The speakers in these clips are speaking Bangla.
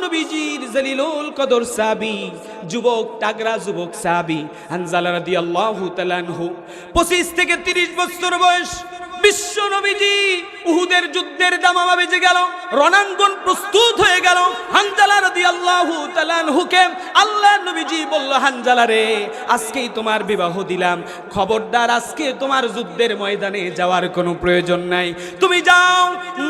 নবীজির জলিলুল কদর সাহাবী, যুবক তাগড়া যুবক সাহাবী হানজালা রাদিয়াল্লাহু তাআলা আনহু, 25 থেকে 30 বছর বয়স। বিশ্ব নবীজি উহুদের যুদ্ধের দামামা বেজে গেল, রণাঙ্গন প্রস্তুত হয়ে গেল। হানজালা রাদিয়াল্লাহু তাআলা আনহুকে আল্লাহর নবীজি বলল, হানজালা রে, আজকেই তোমার বিবাহ দিলাম, খবরদার আজকে তোমার যুদ্ধের ময়দানে যাওয়ার কোনো প্রয়োজন নাই, তুমি যাও,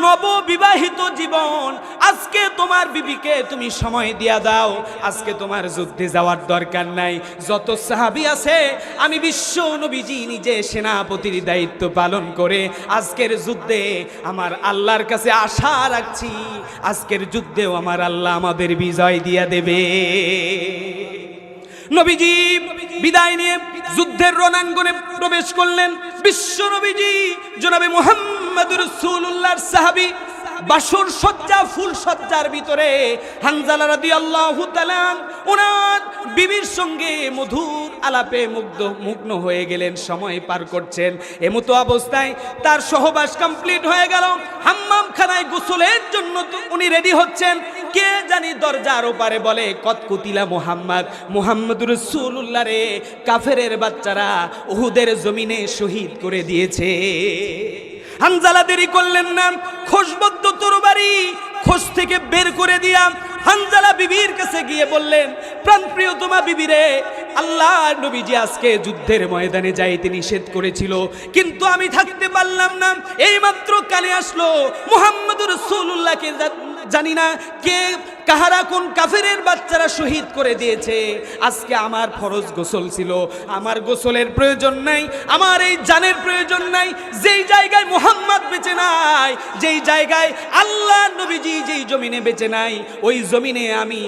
নববিবাহিত জীবন, আজকে তোমার বিবিকে তুমি সময় দিয়া দাও, আজকে তোমার যুদ্ধে যাওয়ার দরকার নাই। যত সাহাবী আছে আমি বিশ্ব নবীজি নিজে সেনাপতির দায়িত্ব পালন করে আজকের যুদ্ধে আমার আল্লাহর কাছে আশা রাখছি, আজকের যুদ্ধেও আমার আল্লাহ আমাদের বিজয় দিয়া দেবে। নবীজি বিদায় নিয়ে যুদ্ধের রণাঙ্গনে প্রবেশ করলেন। বিশ্ব নবীজি জনাবে মুহাম্মদুর রাসূলুল্লাহর সাহাবী, বাসর সজ্জা ফুল সজ্জার ভিতরে হানজালা রাদিয়াল্লাহু তাআলা ওনার বিবির সঙ্গে মধুর আলাপে মুগ্ন হয়ে গেলেন, সময় পার করছেন। এমতো অবস্থায় তার সহবাস কমপ্লিট হয়ে গেল। হাম্মামখানায় গোসলের জন্য উনি রেডি হচ্ছেন, কে জানি দরজার ওপারে বলে, কত কুতিলা মুহাম্মদ, মুহাম্মদুর রাসূলুল্লাহ রে, কাফেরের বাচ্চারা উহুদের জমিনে শহীদ করে দিয়েছে। হানজালা দেরি করলেন না, খোশবদ্ধ তরবারি খোশ থেকে বের করে দিয়া হানজালা বিবির কাছে গিয়ে বললেন, প্রাণপ্রিয়তমা বিবি রে, আল্লাহ নবীজি আজকে যুদ্ধের ময়দানে যাইতে নিষেধ করেছিল, কিন্তু আমি থাকতে পারলাম না, এইমাত্র কানে আসলো মুহাম্মদুর রাসূলুল্লাহকে জানি না কে কাহারা কোন কাফেরের বাচ্চারা শহীদ করে দিয়েছে। আজকে আমার ফরজ গোসল ছিল, আমার গোসলের প্রয়োজন নাই, আমার এই জানের প্রয়োজন নাই। যেই জায়গায় মুহাম্মদ বেঁচে নাই, যেই জায়গায় আল্লাহ নবীজি যেই জমিনে বেঁচে নাই, ওই জমিনে আমি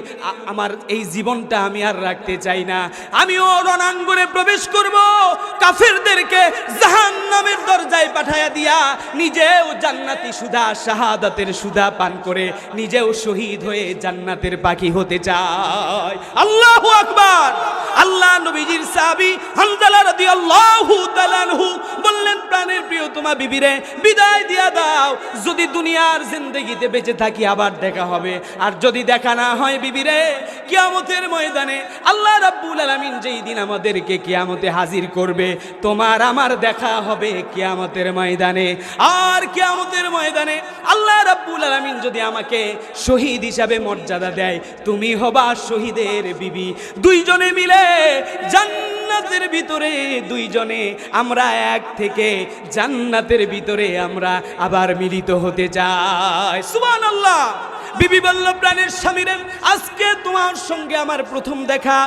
আমার এই জীবনটা আমি আর রাখতে চাই না। আমিও রণাঙ্গনে প্রবেশ করব, কাফেরদেরকে জাহান্নামের দরজায় পাঠায়া দিয়া নিজেও জান্নাতি সুধা, শাহাদাতের সুধা পান করে নিজেও শহীদ হয়ে জান্নাতের পাখি হতে চায়। আল্লাহু আকবার। আল্লাহ নবীজির সাহাবী হানজালা রাদিয়াল্লাহু তাআলা আনহু বললেন, প্রাণের প্রিয়তমা বিবিরে, বিদায় দিয়া দাও, যদি দুনিয়ার জিন্দেগিতে বেঁচে থাকি আবার দেখা হবে, আর যদি দেখা না হয় বিবিরে, কিয়ামতের ময়দানে আল্লাহ রাব্বুল আলামিন যেই দিন আমাদেরকে কিয়ামতে হাজির করবে, তোমার আমার দেখা হবে কিয়ামতের ময়দানে। আর কিয়ামতের ময়দানে আল্লাহ রাব্বুল আলামিন যদি আমাকে শহীদ হিসাবে মর্যাদা দেয়, তুমি হবা শহীদের বিবি। দুইজনে মিলে জান্নাতের ভিতরে, দুইজনে আমরা এক থেকে জান্নাতের ভিতরে আমরা আবার মিলিত হতে চাই। সুবহানাল্লাহ। বিবি বলল, প্রাণের স্বামীরে, আজকে তোমার সঙ্গে আমার প্রথম দেখা,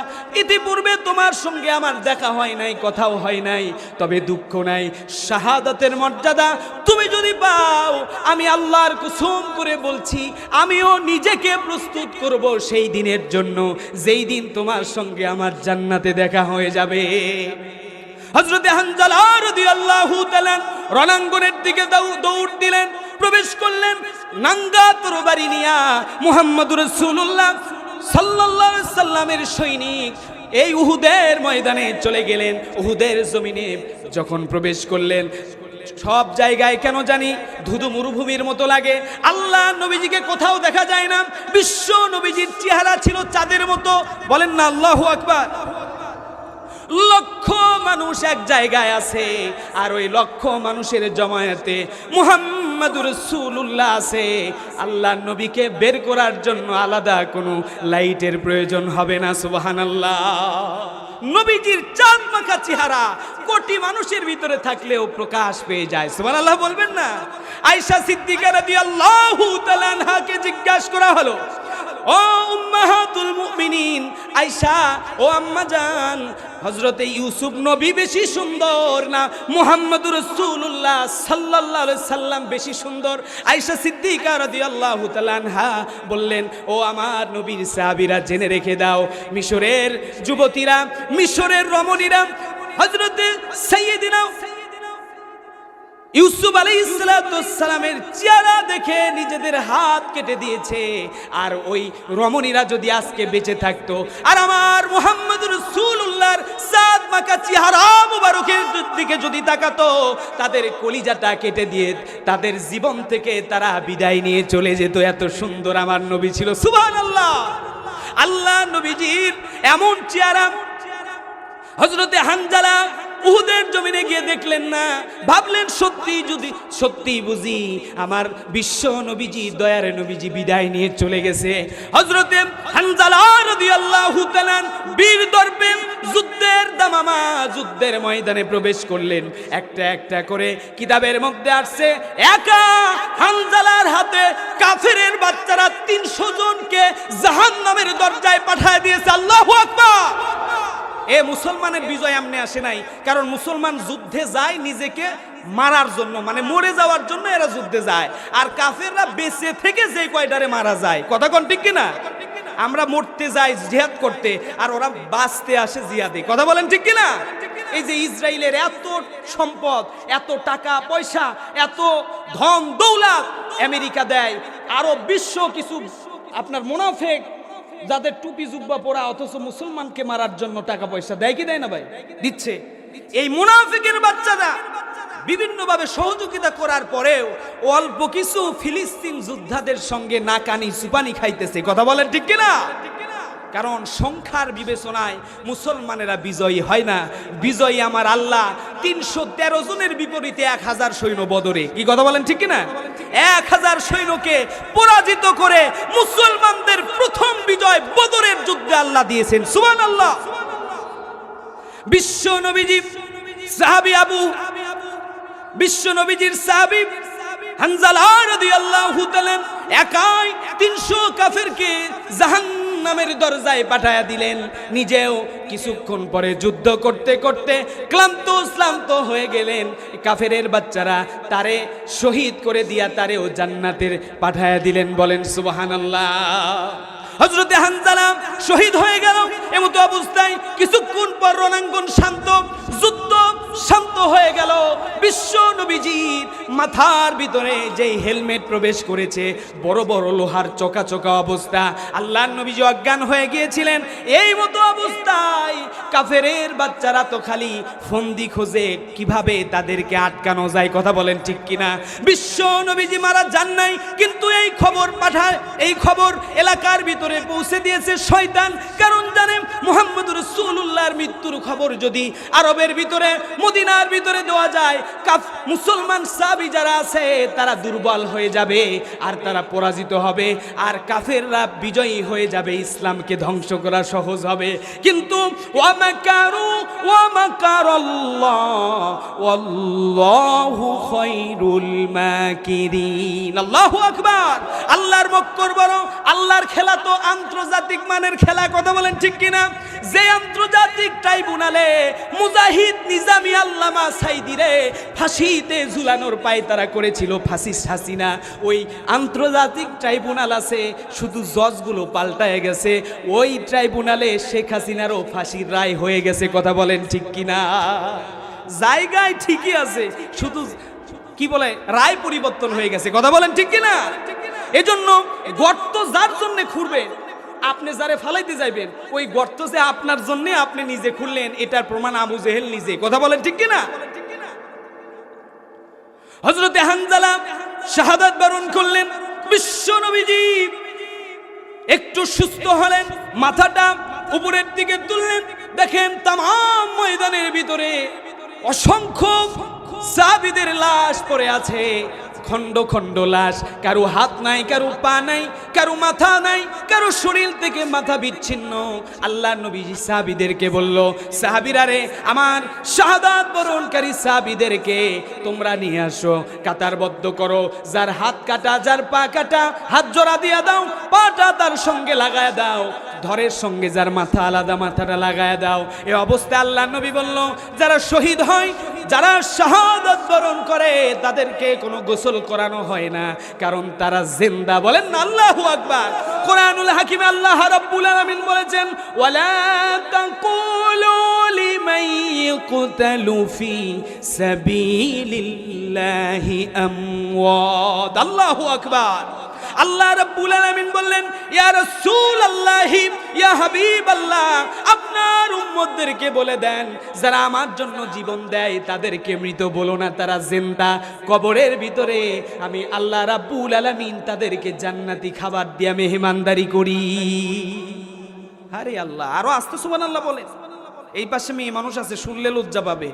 ইতিপূর্বে তোমার সঙ্গে আমার দেখা হয় নাই, কথাও হয় নাই, তবে দুঃখ নাই, শাহাদাতের মর্যাদা তুমি যদি পাও, আমি আল্লাহর কসম করে বলছি, আমিও নিজেকে প্রস্তুত করব সেই দিনের জন্য, যেই দিন তোমার সঙ্গে আমার জান্নাতে দেখা হয়ে যাবে। হযরতে হানজালা রাদিয়াল্লাহু তাআলা রণাঙ্গনের দিকে দৌড় দিলেন, প্রবেশ করলেন, নাঙ্গা তরবারি নিয়া মুহাম্মদুর রাসূলুল্লাহ সাল্লাল্লাহু আলাইহি সাল্লামের সৈনিক এই উহুদের ময়দানে চলে গেলেন। উহুদের জমিনে যখন প্রবেশ করলেন, সব জায়গায় কেন জানি ধুধু মরুভূমির মতো লাগে, আল্লাহ নবীজিকে কোথাও দেখা যায় না। বিশ্ব নবীজির চেহারা ছিল চাঁদের মতো, বলেন না আল্লাহু আকবার। লক্ষ মানুষ এক জায়গায় আছে, আর ওই লক্ষ মানুষের জমায়েতে মুহাম্মদুর রাসূলুল্লাহ আছে। আল্লাহ নবীকে বের করার জন্য আলাদা কোনো লাইটের প্রয়োজন হবে না। সুবহানাল্লাহ। নবীজির চাঁদ মাখা চেহারা কোটি মানুষের ভিতরে থাকলেও প্রকাশ পেয়ে যায়। সুবহানাল্লাহ বলবেন না? আয়েশা সিদ্দিকা রাদিয়াল্লাহু তাআলা আনহাকে জিজ্ঞাসা করা হলো, ও উম্মাহাতুল মুমিনিন আয়েশা, ও আম্মা জান, হযরতে ইউসুফ নবী বেশি সুন্দর না মুহাম্মদুর রাসূলুল্লাহ সাল্লাল্লাহু আলাইহি সাল্লাম বেশি সুন্দর? আয়েশা সিদ্দিকা রাদিয়াল্লাহু তাআলা আনহা বললেন, ও আমার নবীর সাহাবীরা, জেনে রেখে দাও, মিশরের যুবতীরা, মিশরের রমণীরা হযরতে সাইয়্যিদিনা ইউসুফ আলাইহিসসালামের চেহারা দেখে নিজেদের হাত কেটে দিয়েছে। আর ওই রমণীরা যদি আজকে বেঁচে থাকতো আর আমার মুহাম্মদুর রাসূলুল্লাহর সাদ মাকা চেহারা মুবারকের দিকে যদি তাকাতো, তাদের কলিজাটা কেটে দিয়ে তাদের জীবন থেকে তারা বিদায় নিয়ে চলে যেত। এত সুন্দর আমার নবী ছিল, সুবহানাল্লাহ। আল্লাহ নবীজির এমন চেহারা হযরতে হানজালা উহুদের জমিনে গিয়ে দেখলেন না, ভাবলেন সত্যি বুঝি আমার বিশ্ব নবীজি, দয়ার নবীজি বিদায় নিয়ে চলে গেছে। হযরতে হানজালা রাদিয়াল্লাহু তাআলা বীর দর্পে যুদ্ধের দামামা যুদ্ধের ময়দানে প্রবেশ করলেন। একটা একটা করে কিতাবের মধ্যে আসছে, একা হানজালার হাতে কাফেরের বাচ্চারা 300 জনকে জাহান্নামের দরজায় পাঠিয়ে দিয়েছে। আল্লাহু আকবার। এ মুসলমানের বিজয় আমনে আসে নাই, কারণ মুসলমান যুদ্ধে যায় নিজেকে মারার জন্য, মানে মরে যাওয়ার জন্য এরা যুদ্ধে যায়। আর কাফেররা বেঁচে থেকে যে কয়টারে মারা যায়, কথা কোন ঠিক কিনা? আমরা মরতে যাই জিহাদ করতে, আর ওরা বাঁচতে আসে জিহাদে, কথা বলেন ঠিক কিনা? এই যে ইসরায়েলের এত সম্পদ, এত টাকা পয়সা, এত ধন দৌলত আমেরিকা দেয়, আরো বিশ্ব কিছু আপনার মুনাফিক যাদের টুপি জুব্বা পরা অথচ মুসলমানকে মারার জন্য টাকা পয়সা দেয় কি দেয় না ভাই? দিচ্ছে। এই মুনাফিকের বাচ্চারা বিভিন্নভাবে সহযোগিতা করার পরেও অল্প কিছু ফিলিস্তিন যোদ্ধাদের সঙ্গে নাকানি সুপানি খাইতেছে, কথা বলেন ঠিক কিনা? কারণ সংখ্যার বিবেচনায় মুসলমানেরা বিজয়ী হয় না। বিজয়ী আমার আল্লাহ। 313 জনের বিপরীতে 1000 সৈন্য বদরে, কি কথা বলেন ঠিক কিনা? 1000 সৈন্যকে পরাজিত করে মুসলমানদের প্রথম বিজয় বদরের যুদ্ধে আল্লাহ দিয়েছেন, সুবহানাল্লাহ। বিশ্ব নবীজি সাহাবী বিশ্ব নবীজির সাহাবী হানজালা রাদিয়াল্লাহু তাআলা একাই 300 কাফেরকে জাহান্নামের দরজায় পাঠায়া দিলেন। নিজেও কিছুক্ষণ পরে যুদ্ধ করতে করতে ক্লান্ত হয়ে গেলেন। কাফেরের বাচ্চারা তারে শহীদ করে দিয়া তারেও জান্নাতের পাঠায়া দিলেন, বলেন সুবহানাল্লাহ। হযরতে হানজালা শহীদ হয়ে গেল। এমতো অবস্থায় কিছুক্ষণ পর রণাঙ্গন শান্ত, যুদ্ধ শান্ত হয়ে গেল। বিশ্ব নবীজির মাথার ভিতরে যেই হেলমেট প্রবেশ করেছে, বড় বড় লোহার চোকা চোকা অবস্থা, আল্লাহর নবীজি অজ্ঞান হয়ে গিয়েছিলেন। এই মতো অবস্থায় কাফেরের বাচ্চারা তো খালি ফন্দি খোঁজে কিভাবে তাদেরকে আটকানো যায়, কথা বলেন ঠিক কিনা? বিশ্ব নবীজি মারা যান নাই, কিন্তু এই খবর এলাকার ভিতরে পৌঁছে দিয়েছে শয়তান। কারণ জানেন মুহাম্মদুর রাসূলুল্লাহর মৃত্যুর খবর যদি আরবের ভিতরে, মদিনার ভিতরে দেওয়া যায়, মুসলমান সাহাবী যারা আছে তারা দুর্বল হয়ে যাবে আর তারা পরাজিত হবে, আর কাফেররা বিজয়ী হয়ে যাবে, ইসলামকে ধ্বংস করা সহজ হবে। কিন্তু ওয়া মাকারাল্লাহ ওয়াল্লাহু খায়রুল মাকিরিন। আল্লাহু আকবার। আল্লাহর মক্কর বড়, আল্লাহর খেলা তো আন্তর্জাতিক মানের খেলা, কথা বলেন ঠিক কিনা? যে আন্তর্জাতিক ট্রাইব্যুনালে মুজাহিদ নিজামী আল্লামা সাইদিরে ফাঁসিতে ঝুলানোর পায় তারা করেছিল ফাঁসিস্ট হাসিনা, ওই আন্তর্জাতিক ট্রাইব্যুনাল আছে, শুধু জজগুলো পাল্টায় গেছে। ওই ট্রাইব্যুনালে শেখ হাসিনারও ফাঁসির রায় হয়ে গেছে, কথা বলেন ঠিক কিনা? জায়গায় ঠিকই আছে, শুধু কি বলে রায় পরিবর্তন হয়ে গেছে, কথা বলেন ঠিক কিনা? এজন্য গর্ত যার জন্য খুঁড়বে, আপনি যারে ফালাইতে যাইবেন, ওই গর্ত যে আপনার জন্য আপনি নিজে খুললেন, এটার প্রমাণ আবু জেহেল নিজে, কথা বলেন ঠিক কিনা? হযরতে হানজালা শাহাদাত বরণ করলেন। বিশ্ব নবীজি একটু সুস্থ হলেন, মাথাটা উপরের দিকে তুললেন, দেখেন তামাম ময়দানের ভিতরে অসংখ্য সাহাবীদের লাশ পড়ে আছে, খন্ড খন্ড লাশ, কারো হাত নাই, কারো পা নাই, কারো মাথা নাই, কারো শরীর থেকে মাথা বিচ্ছিন্ন। আল্লাহ নবী সাহাবীদেরকে বলল, সাহাবীরা রে, আমার শাহাদাত বরণকারী সাহাবীদেরকে তোমরা নিয়ে আসো, কাতারবদ্ধ করো, যার হাত কাটা, যার পা কাটা, হাত জোড়া দিয়া দাও, পাটা তার সঙ্গে লাগায় দাও, ধরের সঙ্গে যার মাথা আলাদা, মাথাটা লাগায় দাও। এই অবস্থায় আল্লাহ নবী বলল, যারা শহীদ হয়, যারা শাহাদাত বরণ করে, তাদেরকে কোনো গোসল করানো হয় না, কারণ তারা জিন্দা, বলেন না আল্লাহু আকবার। কোরআনুল হাকিমে আল্লাহ রাব্বুল আলামিন বলেছেন, ওয়ালা তাকুলু লিমান ইয়ুকতালু ফি সাবিলিল্লাহি আমওয়াত। আল্লাহু আকবার। আল্লাহ রাব্বুল আলামিন বললেন, ইয়া রাসূলুল্লাহ, ইয়া হাবিবাল্লাহ, আপনার উম্মতদেরকে বলে দেন যারা আমার জন্য জীবন দেয় তাদেরকে মৃত বলো না, তারা জিন্দা। কবরের ভিতরে আমি আল্লাহ রাব্বুল আলামিন তাদেরকে জান্নাতি খাবার দিয়ে মেহমানদারি করি। আরে আল্লাহ, আরো আস্তে সুবহানাল্লাহ বলেন। এই পাশে মেয়ে মানুষ আছে, শুনলে লজ্জা পাবে।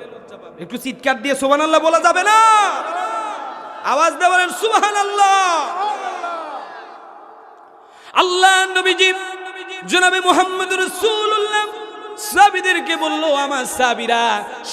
একটু চিৎকার দিয়ে সুবহানাল্লাহ বলা যাবে না? আওয়াজ দিয়ে বলেন সুবহানাল্লাহ। আল্লাহ নবীজি জনাবে মুহাম্মদুর রাসূলুল্লাহ সাহাবীদেরকে বলল, আমার সাহাবীরা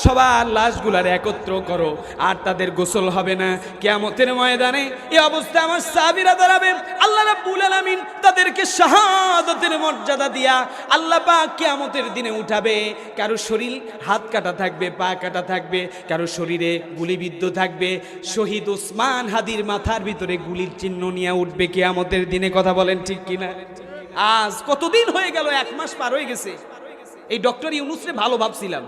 সবার লাশগুলার একত্র করো, আর তাদের গোসল হবে না। কিয়ামতের ময়দানে এই অবস্থায় আমার সাহাবীরা দাঁড়াবে। আল্লাহ রাব্বুল আলামিন তাদেরকে শাহাদাতের মর্যাদা দিয়া আল্লাহ পাক কিয়ামতের দিনে উঠাবে। কারো শরীর হাত কাটা থাকবে, পা কাটা থাকবে, কারো শরীরে গুলিবিদ্ধ থাকবে। শহীদ ওসমান হাদির মাথার ভিতরে গুলির চিহ্ন নিয়ে উঠবে কিয়ামতের দিনে। কথা বলেন ঠিক কিনা? আজ কতদিন হয়ে গেল, 1 মাস পার হয়ে গেছে। এই ডক্টর ইউনূসরে ভালো ভাবছিলাম,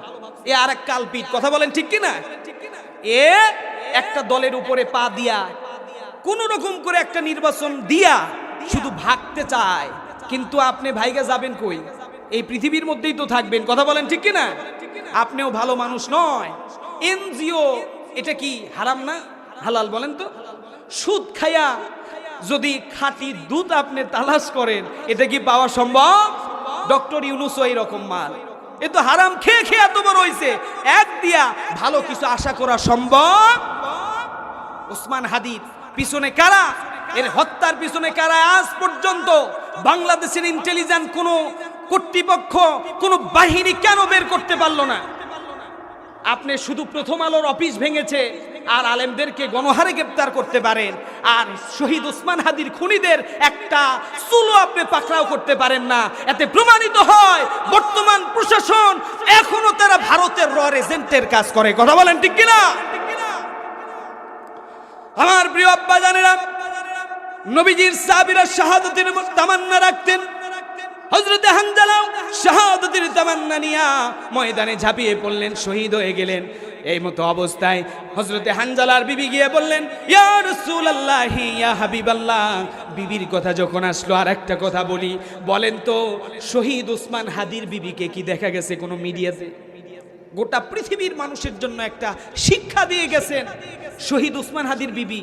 এ আর এক কালপিট। কথা বলেন ঠিক কিনা? এ একটা দলের উপরে পা দিয়া কোন রকম করে একটা নির্বাচন দিয়া শুধু ভাগতে চায়, কিন্তু আপনি ভাইগা যাবেন কই? এই পৃথিবীর মধ্যেই তো থাকবেন। কথা বলেন ঠিক কিনা? আপনিও ভালো মানুষ নয়। এনজিও এটা কি হারাম না হালাল বলেন তো? সুদ খায়া যদি খাঁটি দুধ আপনি তালাশ করেন, এটা কি পাওয়া সম্ভব? ডক্টর ইউনূসও এরকম মাল। এ তো হারাম খেয়ে খেয়ে এত বড় হইছে, এক দিয়া ভালো কিছু আশা করা সম্ভব? ওসমান হাদির পিছনে কারা, এর হত্যার পিছনে কারা, আজ পর্যন্ত বাংলাদেশের ইন্টেলিজেন্স কোন কর্তৃপক্ষ, কোন বাহিনী কেন বের করতে পারলো না? আপনি শুধু প্রথম আলোর অফিস ভেঙেছে আর আলেমদেরকে গণহারে গ্রেফতার করতে পারেন, আর শহীদ ওসমান হাদির খুনিদের একটা চুলো আপনি পাকড়াও করতে পারেন না। এতে প্রমাণিত হয় বর্তমান প্রশাসন এখনো তারা ভারতের র এজেন্টের কাজ করে। কথা বলেন ঠিক কিনা? আমার প্রিয় আব্বা জানেরা, নবীজির সাহাবীরা শাহাদাতের তামান্না রাখতেন। হযরত হানজালা শাহাদাতের তামান্না নিয়া ময়দানে ঝাঁপিয়ে পড়লেন, শহীদ হয়ে গেলেন। এই মতো অবস্থায় হযরত হানজালার বিবি গিয়ে বললেন, ইয়া রাসূলুল্লাহ, ইয়া হাবিবাল্লাহ, বিবির কথা যখন আসলো আর একটা কথা বলি, বলেন তো শহীদ ওসমান হাদির বিবিকে কি দেখা গেছে কোনো মিডিয়াতে? গোটা পৃথিবীর মানুষের জন্য একটা শিক্ষা দিয়ে গেছেন শহীদ ওসমান হাদির বিবি,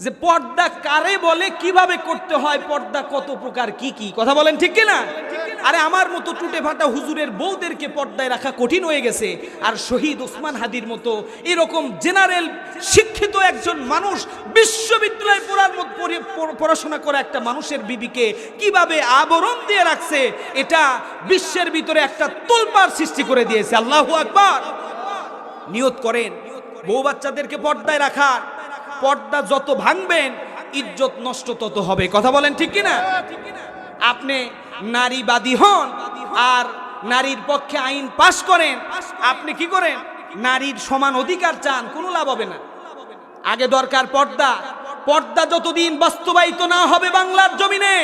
যে পর্দা কারে বলে, কিভাবে করতে হয়, পর্দা কত প্রকার, কি কি। কথা বলেন ঠিক কিনা? আরে আমার মতো টুটে ফাটা হুজুরের বউদেরকে পর্দায় রাখা কঠিন হয়ে গেছে, আর শহীদ ওসমান হাদির মতো এরকম জেনারেল শিক্ষিত একজন মানুষ, বিশ্ববিদ্যালয়ে পড়াশোনা করা একটা মানুষের বিবিকে কিভাবে আবরণ দিয়ে রাখছে, এটা বিশ্বের ভিতরে একটা তোলপাড় সৃষ্টি করে দিয়েছে। আল্লাহু আকবার। নিয়ত করেন বউ বাচ্চাদেরকে পর্দায় রাখার। পর্দা যত ভাঙবেন ইজ্জত নষ্ট তত হবে। কথা বলেন ঠিক কিনা? আপনি নারীবাদী হন আর নারীর পক্ষে আইন পাশ করেন, আপনি কি করেন? নারীর সমান অধিকার চান, কোনো লাভ হবে না। আগে দরকার পর্দা। পর্দা যতদিন বাস্তবায়িত না হবে বাংলার জমিনে,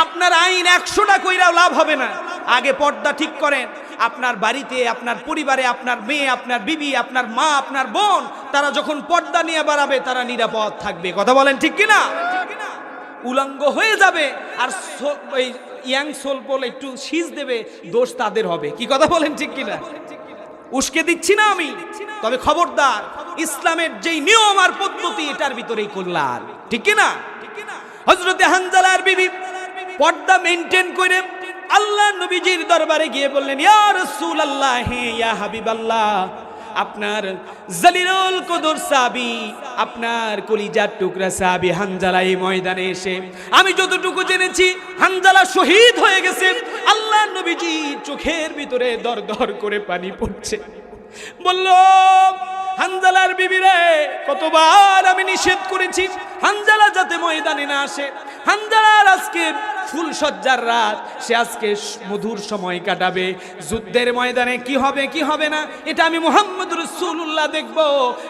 আপনার আইন 100টা কইরাও লাভ হবে না। আগে পর্দা ঠিক করেন। আপনার বাড়িতে, আপনার পরিবারে, আপনার মেয়ে, আপনার বিবি, আপনার মা, আপনার বোন, তারা যখন পর্দা নিয়ে বাড়াবে তারা নিরাপদ থাকবে। কথা বলেন ঠিক কিনা? উলঙ্গ হয়ে যাবে আর ওই ইয়াং সোলপল একটু শীষ দেবে, দোষ তাদের হবে। কি কথা বলেন ঠিক কিনা? উস্কে দিচ্ছি না আমি, তবে খবরদার, ইসলামের যেই নিয়ম আর পদ্ধতি এটার ভিতরেই কল্যাণ। ঠিক কিনা? হযরতে হানজালার বিবি পর্দা মেইনটেইন করে আল্লাহ নবীজির দরবারে গিয়ে বললেন, ইয়া রাসূলুল্লাহ, ইয়া হাবিবাল্লাহ, আপনার জলিলুল কদর সাহাবী, আপনার কলিজার টুকরা সাহাবী হানজালা এই ময়দানে এসে, আমি যতটুকু জেনেছি হানজালা শহীদ হয়ে গেছে। আল্লাহ নবীজি চোখের ভিতরে দর দর করে পানি পড়ছে। বলল, হানজালার বিবিরে, কতবার আমি নিষেধ করেছি হানজালা যাতে ময়দানে না আসে। হানজালার আজকে ফুল সজ্জার রাত, সে আজকে মধুর সময় কাটাবে। যুদ্ধের ময়দানে কি হবে কি হবে না এটা আমি মুহাম্মদুর রাসূলুল্লাহ দেখব,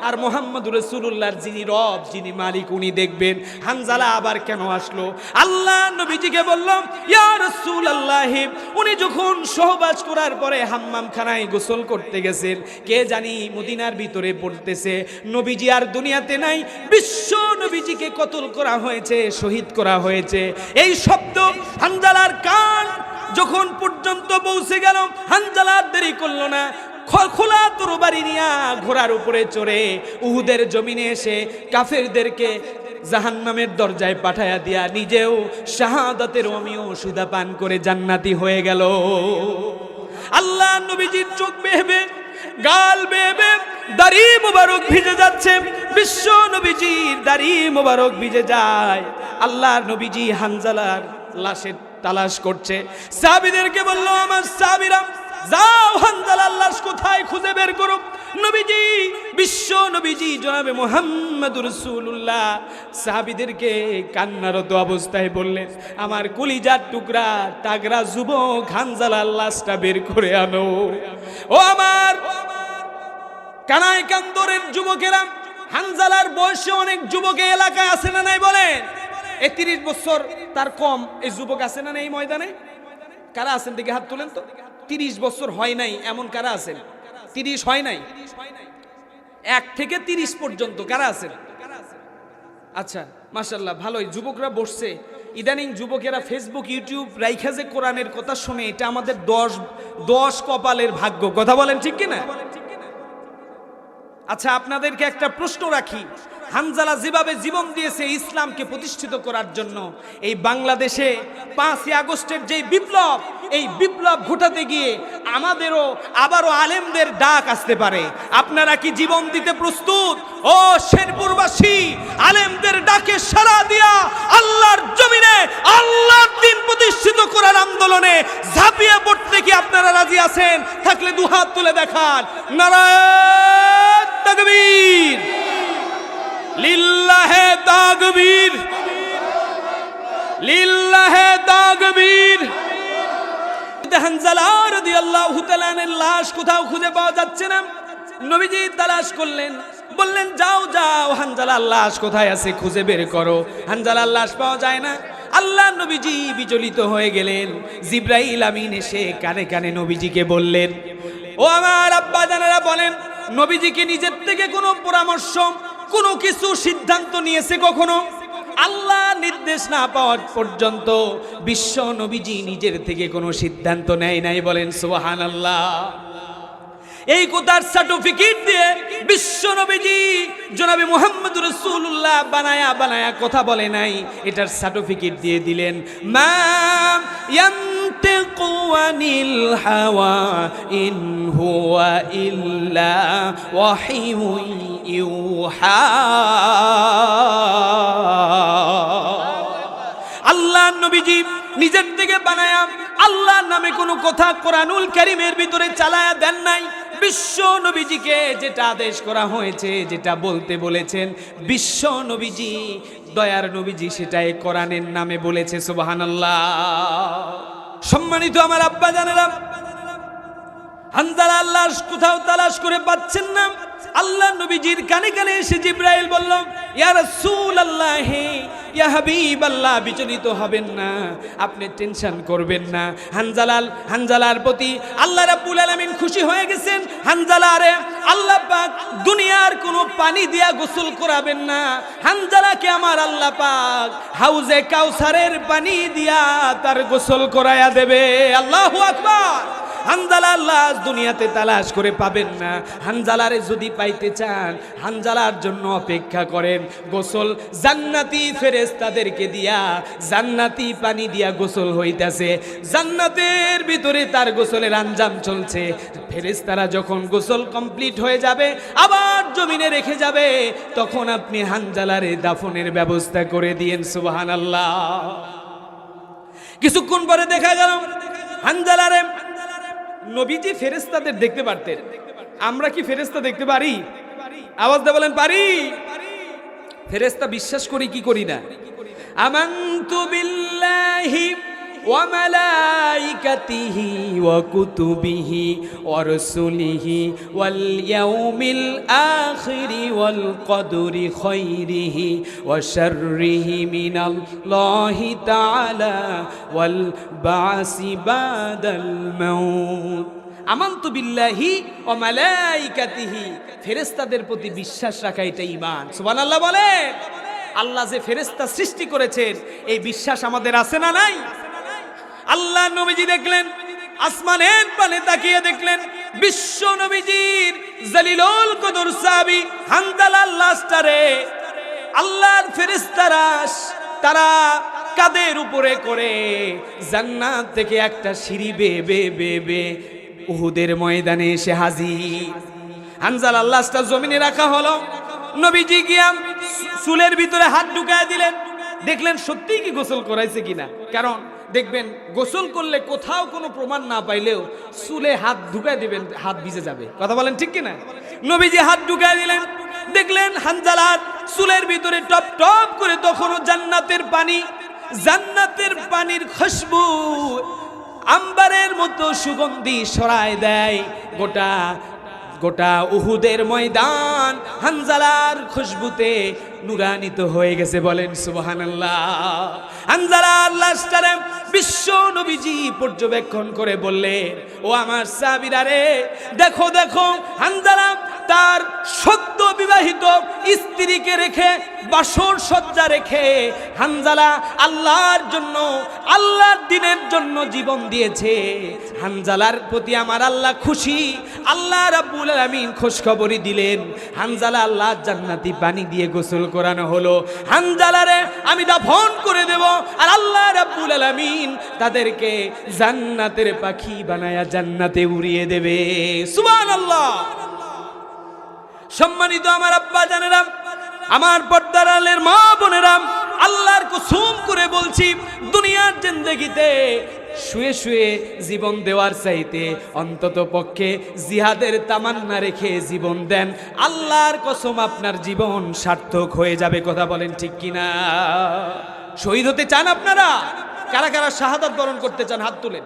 আর মুহাম্মদুর রাসূলুল্লাহর যিনি রব, যিনি মালিক, উনি দেখবেন। হানজালা আবার কেন আসলো? আল্লাহ নবীজিকে বলল, ইয়া রাসূলুল্লাহ, উনি যখন সহবাস করার পরে হাম্মামখানায় গোসল করতে গেছেন, কে জানি মদিনার ভিতরে পড়তেছে নবীজি আর দুনিয়াতে নাই, বিশ্ব নবীজিকে কতল করা হয়েছে, শহীদ করা হয়েছে। এই শব্দ হানজালার কান যখন পর্যন্ত পৌঁছে গেল, হানজালার দেরি করলো না, খোলা তরবারি নিয়া ঘোড়ার উপরে চড়ে উহুদের জমিনে এসে কাফেরদেরকে জাহান্নামের দরজায় পাঠায়া দিয়া নিজেও শাহাদাতের অমিয় সুদা পান করে জান্নাতি হয়ে গেল। আল্লাহ নবীজির চোখ বেহেবে, গাল বেহেবে, দাড়ি মোবারক ভিজে যাচ্ছে, বিশ্ব নবীজির দাড়ি মোবারক ভিজে যায়। আল্লাহর নবীজি হানজালার লাশের তালাশ করছে। সাহাবীদেরকে বলল, আমার সাহাবীরা যাও হানজালার লাশ কোথায় খুঁজে বের করো। নবীজি, বিশ্ব নবীজি জনাবে মুহাম্মদুর রাসূলুল্লাহ সাহাবীদেরকে কান্নারত অবস্থায় বললেন, আমার কলিজার টুকরা তাগরা যুবক হানজালার লাশটা বের করে আনো। ও আমার কানায় কান্দরের যুবকেরা, হানজালার বয়সে অনেক যুবক এই এলাকায় আছে না নাই বলেন? ৩০ বছর তার কম এই যুবক আছে না নাই এই ময়দানে? কারা আছেন দেখে হাত তুলেন তো। ৩০ বছর হয় নাই এমন কারা আছেন? ৩০ হয় নাই, ১ থেকে ৩০ পর্যন্ত কারা আছেন? আচ্ছা মাশাআল্লাহ, ভালোই যুবকরা বসছে। ইদানিং যুবকেরা ফেসবুক ইউটিউব রাইখা যে কোরআনের কথা শুনে, এটা আমাদের 10 কপালের ভাগ্য। কথা বলেন ঠিক কিনা? আচ্ছা আপনাদেরকে একটা প্রশ্ন রাখি, হানজালা যেভাবে জীবন দিয়েছে ইসলামকে প্রতিষ্ঠিত করার জন্য, এই বাংলাদেশে 5ই আগস্টের যে বিপ্লব, এই বিপ্লব ঘটাতে গিয়ে আমাদেরও আবারও আলেমদের ডাক আসতে পারে। আপনারা কি জীবন দিতে প্রস্তুত? ও শেরপুরবাসী, আলেমদের ডাকে সাড়া দিয়া আল্লাহর জমিনে আল্লাহর দ্বীন প্রতিষ্ঠিত করার আন্দোলনে ঝাঁপিয়ে পড়তে কি আপনারা রাজি আছেন? থাকলে দুহাত তুলে দেখান। নারায়ে তাকবীর, লিল্লাহে তাকবীর, লিল্লাহে তাকবীর। হানজালা রাদিয়াল্লাহু তাআলার লাশ কোথাও খুঁজে পাওয়া যাচ্ছে না। নবীজি তালাশ করলেন, বললেন যাও যাও হানজালার লাশ কোথায় আছে খুঁজে বের করো। হানজালার লাশ পাওয়া যায় না। আল্লাহ নবীজি বিচলিত হয়ে গেলেন। জিবরাইল আমিন এসে কানে কানে নবীজিকে বললেন, ও আমার আব্বা জানেরা বলেন, নবীজিকে নিজের থেকে কোনো পরামর্শ, কোনো কিছু সিদ্ধান্ত নিয়েছে কখনো? আল্লাহ নির্দেশ না পাওয়া পর্যন্ত বিশ্ব নবীজি নিজের থেকে কোনো সিদ্ধান্ত নেয় নাই। বলেন সুবহানাল্লাহ। এই কথার সার্টিফিকেট দিয়ে বিশ্ব নবীজি জনাবে মুহাম্মদুর রাসূলুল্লাহ বানায়া কথা বলে নাই, এটার সার্টিফিকেট দিয়ে দিলেন। মা ইয়ানতিকু আনিল হাওয়া ইন হুয়া ইল্লা ওয়াহিয়ুন ইউহা। আল্লাহ নবীজি নিজের থেকে বানায়া আল্লাহর নামে কোনো কথা কোরআনুল কারীমের ভিতরে চালায়া দেন নাই। বিশ্ব নবীজিকে যেটা আদেশ করা হয়েছে, যেটা বলতে বলেছেন বিশ্ব নবীজি, দয়ার নবীজি, সেটাই কোরআনের নামে বলেছে। সুবহানাল্লাহ। সম্মানিত আমার আব্বা জানেরা, হানজালা আল্লাহ কোথাও তালাশ করে পাচ্ছেন না। আল্লাহ নবীজির কানে কানে এসে জিবরাইল বলল, ইয়া রাসূলুল্লাহ, ইয়া হাবিবাল্লাহ, বিচলিত হবেন না, আপনি টেনশন করবেন না। হানজালার প্রতি আল্লাহ রাব্বুল আলামিন খুশি হয়ে গেছেন। হানজালারে আল্লাহ পাক দুনিয়ার কোনো পানি দিয়া গোসল করাবেন না। হানজালাকে আমার আল্লাহ পাক হাউজে কাউসারের পানি দিয়া তার গোসল করায়া দেবে। আল্লাহু আকবার। হানজালার লাশ দুনিয়াতে তালাশ করে পাবেন না। হানজালারে যদি পাইতে চান, হানজালার জন্য অপেক্ষা করেন। গোসল জান্নাতি ফেরেশতাদেরকে দিয়া, জান্নাতি পানি দিয়া গোসল হইতাছে। জান্নাতের ভিতরে তার গোসলের আঞ্জাম চলছে। ফেরেশতারা যখন গোসল কমপ্লিট হয়ে যাবে, আবার জমিনে রেখে যাবে, তখন আপনি হানজালারে দাফনের ব্যবস্থা করে দিয়েন। সুবহানাল্লাহ। কিছুক্ষণ পরে দেখা গেল হানজালারে নবীজি ফেরেশতাদের দেখতে পারতেন। আমরা কি ফেরেশতা দেখতে পারি? আওয়াজ দিয়ে বলেন পারি। ফেরেশতা বিশ্বাস করি কি করি না? আমানতু বিল্লাহি ওয়া মালাইকাতিহি ওয়া কুতুবিহি ওয়া রাসূলিহি ওয়াল ইয়াউমিল আখিরি ওয়াল কদরি খাইরিহি ওয়া শাররিহি মিনাল্লাহি তাআলা ওয়াল বাসি বাদাল মাউত। আমানতু বিল্লাহি ওয়া মালাইকাতিহি, ফেরেশতাদের প্রতি বিশ্বাস রাখা এটা ঈমান। সুবহানাল্লাহ বলেন। আল্লাহ যে ফেরেশতা সৃষ্টি করেছেন এই বিশ্বাস আমাদের আছে না নাই? আল্লাহ নবীজি দেখলেন, আসমানের পানে তাকিয়ে দেখলেন বিশ্ব নবীজির জলিলুল কদর সাহাবী হানজালা লাশটারে আল্লাহর ফেরেশতারা তারা কাদের উপরে করে জান্নাত থেকে একটা সিঁড়ি বেয়ে উহুদের ময়দানে এসে হাজির। হানজালা লাশটা জমিনে রাখা হলো, নবীজি গিয়া চুলের ভিতরে হাত ঢুকায় দিলেন, দেখলেন সত্যিই কি গোসল করাইছে কিনা। কারণ দেখবেন গোসল করলে কোথাও কোনো প্রমাণ না পাইলেও চুলে হাত ঢুকায় দিবেন, হাত ভিজে যাবে। কথা বলেন ঠিক কিনা? নবীজি হাত ঢুকায় দিলেন, দেখলেন হানজালার চুলের ভিতরে টপ টপ করে তখনও জান্নাতের পানি, জান্নাতের পানির খুশবু আম্বারের মতো সুগন্ধি ছড়ায় দেয়। গোটা গোটা উহুদের ময়দান হানজালার খুশবুতে নুরানিত হয়ে গেছে। বলেন সুবহানাল্লাহ। হানজালার লাশটারে বিশ্ব নবীজি পর্যবেক্ষণ করে বললেন, ও আমার সাহাবীরা রে, দেখো দেখো হানজালা তার সদ্য বিবাহিত স্ত্রীকে রেখে, বাসর সজ্জা রেখে হানজালা আল্লাহর জন্য, আল্লাহর দ্বীনের জন্য জীবন দিয়েছে। হানজালার প্রতি আমার আল্লাহ খুশি। আল্লাহ রাব্বুল আলামিন খোঁজখবরই দিলেন, হানজালা আল্লাহর জান্নাতি পানি দিয়ে গোসল করানো হলো। হানজালারে আমি দাফন করে দেব, আর আল্লাহ রাব্বুল আলামিন তাদেরকে জান্নাতের পাখি বানায়া জান্নাতে উড়িয়ে দেবে। সুবহানাল্লাহ। সম্মানিত আমার আব্বা জানেরা, আমার পর্দার আলের মা বোনেরা, আল্লাহর কসম করে বলছি, দুনিয়ার জিন্দেগিতে শুয়ে শুয়ে জীবন দেওয়ার চাইতে অন্তত পক্ষে জিহাদের তামান্না রেখে জীবন দেন, আল্লাহর কসম আপনার জীবন সার্থক হয়ে যাবে। কথা বলেন ঠিক কিনা? শহীদ হতে চান আপনারা? কারা কারা শাহাদাত বরণ করতে চান হাত তুলেন।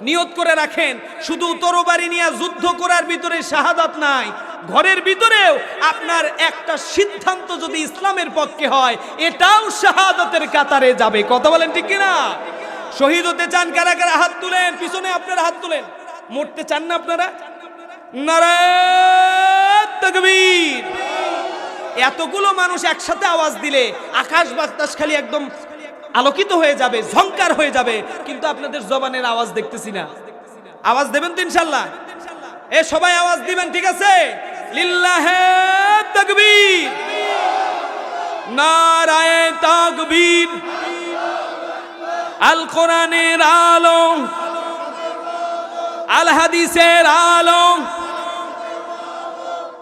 নিয়ত করে রাখেন, শুধু তরবারি নিয়ে যুদ্ধ করার ভিতরে শাহাদাত নাই, ঘরের ভিতরেও আপনার একটা সিদ্ধান্ত যদি ইসলামের পক্ষে হয় এটাও শাহাদাতের কাতারে যাবে। কথা বলেন ঠিক কিনা? শহীদ হতে চান কারা কারা হাত তুলেন, পিছনে আপনারা হাত তুলেন। মরতে চান না আপনারা? নারায়ে তাকবীর। এতগুলো মানুষ একসাথে আওয়াজ দিলে আকাশ বাতাস খালি একদম আলোকিত হয়ে যাবে, ঝংকার হয়ে যাবে, কিন্তু আপনাদের জবানের আওয়াজ দেখতেছি না। আওয়াজ দেবেন তো ইনশাআল্লাহ? এ সবাই আওয়াজ দিবেন, ঠিক আছে? লিল্লাহে তাকবীর, নারায়ে তাকবীর। আল কোরআনের আলো, আল হাদিসের আলো,